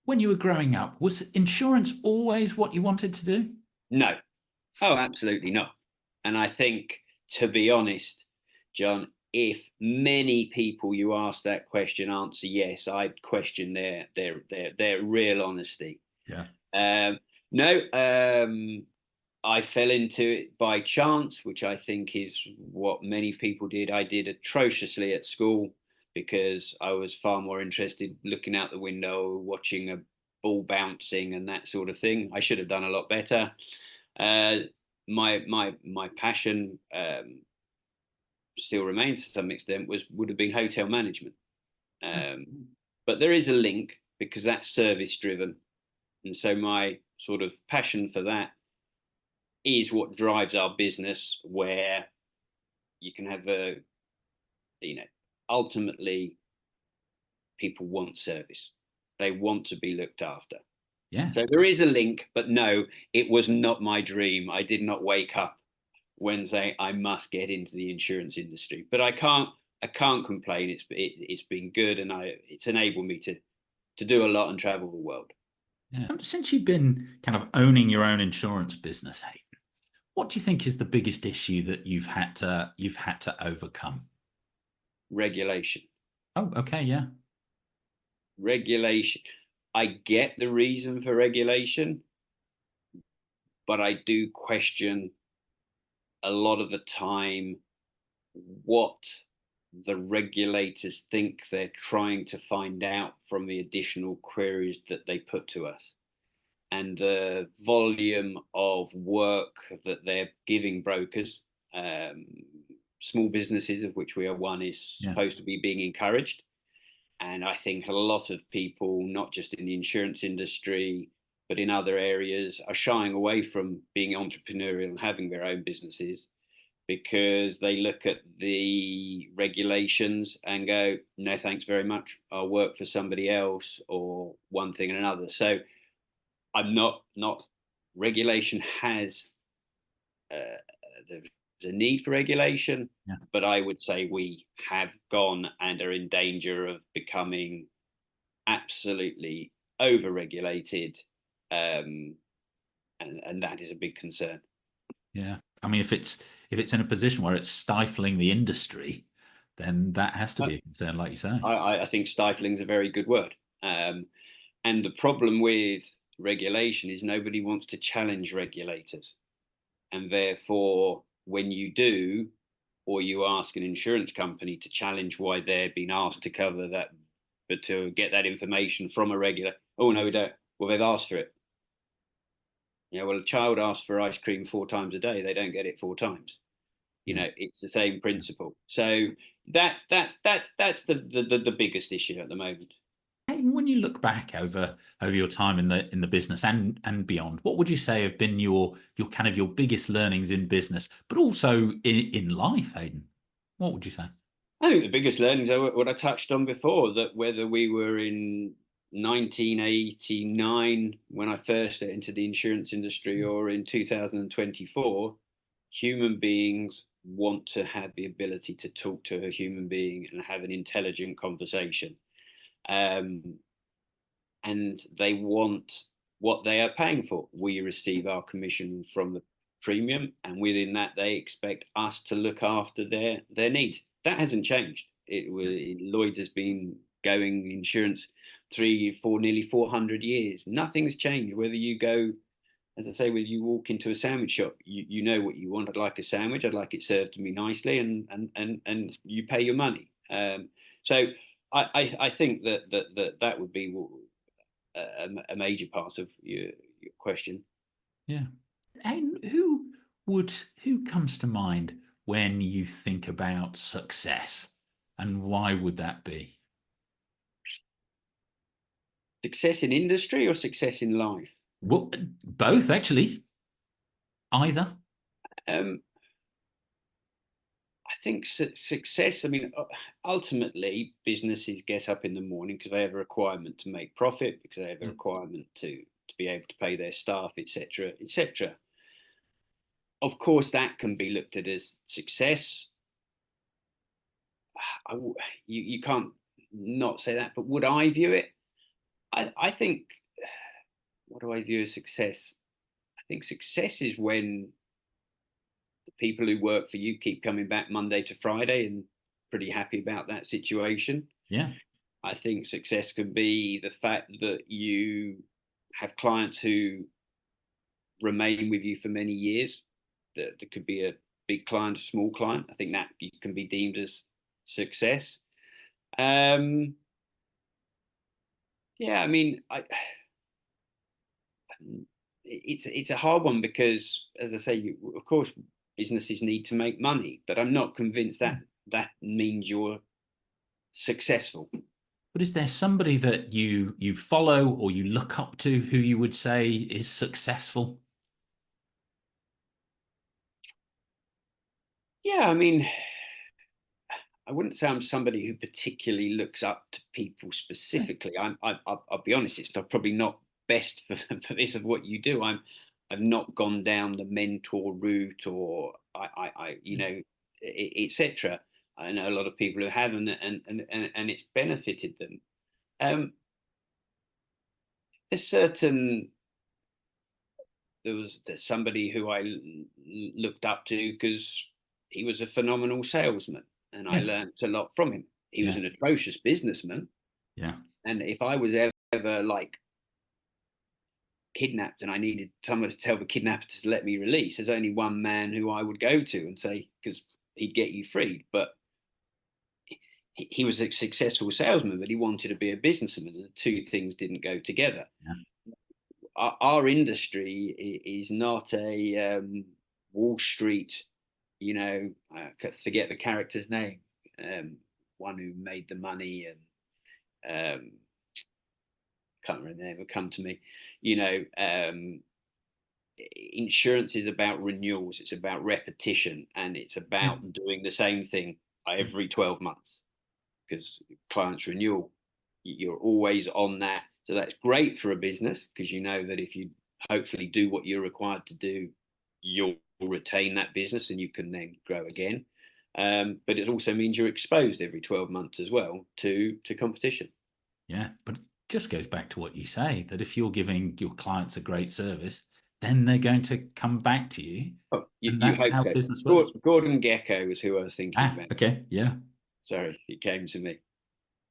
when you were growing up, was insurance always what you wanted to do? No. Oh, absolutely not. And I think, to be honest, John, if many people you ask that question answer yes, I'd question their real honesty. Yeah. Um, no, I fell into it by chance, which I think is what many people did. I did atrociously at school because I was far more interested looking out the window, watching a ball bouncing and that sort of thing. I should have done a lot better. Uh, my passion still remains to some extent would have been hotel management. Um, but there is a link because that's service driven, and so my sort of passion for that is what drives our business. Where you can have a, you know, ultimately people want service, they want to be looked after. Yeah. So there is a link, but no, it was not my dream. I did not wake up Wednesday, I must get into the insurance industry. But I can't complain. It's been good, and it's enabled me to do a lot and travel the world. Yeah. Since you've been kind of owning your own insurance business, Hayden, what do you think is the biggest issue that you've had to overcome? Regulation, Oh, okay, yeah. regulation. I get the reason for regulation, but I do question a lot of the time what the regulators think they're trying to find out from the additional queries that they put to us, and the volume of work that they're giving brokers. Um, Small businesses, of which we are one, is Yeah. supposed to be being encouraged. And I think a lot of people, not just in the insurance industry, but in other areas, are shying away from being entrepreneurial and having their own businesses because they look at the regulations and go, no, thanks very much. I'll work for somebody else or one thing and another. So I'm not regulation has there's a need for regulation, Yeah. but I would say we have gone and are in danger of becoming absolutely over regulated, and that is a big concern. Yeah. I mean, if it's in a position where it's stifling the industry, then that has to I, be a concern, like you say. I think stifling is a very good word. Um, and the problem with regulation is nobody wants to challenge regulators. And therefore, when you do, or you ask an insurance company to challenge why they're being asked to cover that, but to get that information from a regular, oh no, we don't. Well, they've asked for it. Well, a child asks for ice cream 4 times a day, they don't get it 4 times. Yeah. It's the same principle. So that's the biggest issue at the moment. Hayden, when you look back over your time in the business and beyond, what would you say have been your kind of your biggest learnings in business, but also in life, Hayden? What would you say? I think the biggest learnings are what I touched on before, that whether we were in 1989 when I first entered the insurance industry or in 2024, human beings want to have the ability to talk to a human being and have an intelligent conversation. Um, and they want what they are paying for. We receive our commission from the premium, and within that, they expect us to look after their needs. That hasn't changed. Lloyd's has been going insurance 3, 4, nearly 400 years. Nothing's changed. Whether you go, as I say, whether you walk into a sandwich shop, you know what you want. I'd like a sandwich. I'd like it served to me nicely, and you pay your money. So I think that would be a major part of your question. Yeah. Hayden, who comes to mind when you think about success, and why would that be? Success in industry or success in life? Well, both actually. Either. Um, I think success. I mean, ultimately, businesses get up in the morning because they have a requirement to make profit, because they have a Yeah. requirement to be able to pay their staff, etc., etc. Of course, that can be looked at as success. I, you can't not say that, but would I view it? I think, what do I view as success? I think success is when the people who work for you keep coming back Monday to Friday and pretty happy about that situation. Yeah. I think success could be the fact that you have clients who remain with you for many years. That there could be a big client, a small client. I think that can be deemed as success. Um, yeah, I mean, it's a hard one because, as I say, of course, businesses need to make money, but I'm not convinced that that means you're successful. But is there somebody that you follow or you look up to who you would say is successful? Yeah, I mean, I wouldn't say I'm somebody who particularly looks up to people specifically. I'll be honest, it's probably not best for this of what you do. I've not gone down the mentor route, or you know, etc. I know a lot of people who have, and it's benefited them. Um, there's certain there's somebody who I looked up to because he was a phenomenal salesman, and I Yeah. learned a lot from him. He was Yeah. an atrocious businessman, Yeah. and if I was ever like kidnapped and I needed someone to tell the kidnapper to let me release, there's only one man who I would go to and say, because he'd get you freed. But he was a successful salesman, but he wanted to be a businessman, and the two things didn't go together. Yeah. Our industry is not a Wall Street, you know, I forget the character's name, one who made the money, and can't remember the name, will come to me. You know, insurance is about renewals, it's about repetition, and it's Yeah. about doing the same thing every 12 months because clients renew. You're always on that. So that's great for a business because you know that if you hopefully do what you're required to do, you'll retain that business and you can then grow again. But it also means you're exposed every 12 months as well to competition. Yeah. But it just goes back to what you say, that if you're giving your clients a great service, then they're going to come back to you. Oh, And you that's hope how so. business works. Gordon Gekko is who I was thinking Ah, about. okay. Yeah. Sorry, it came to me.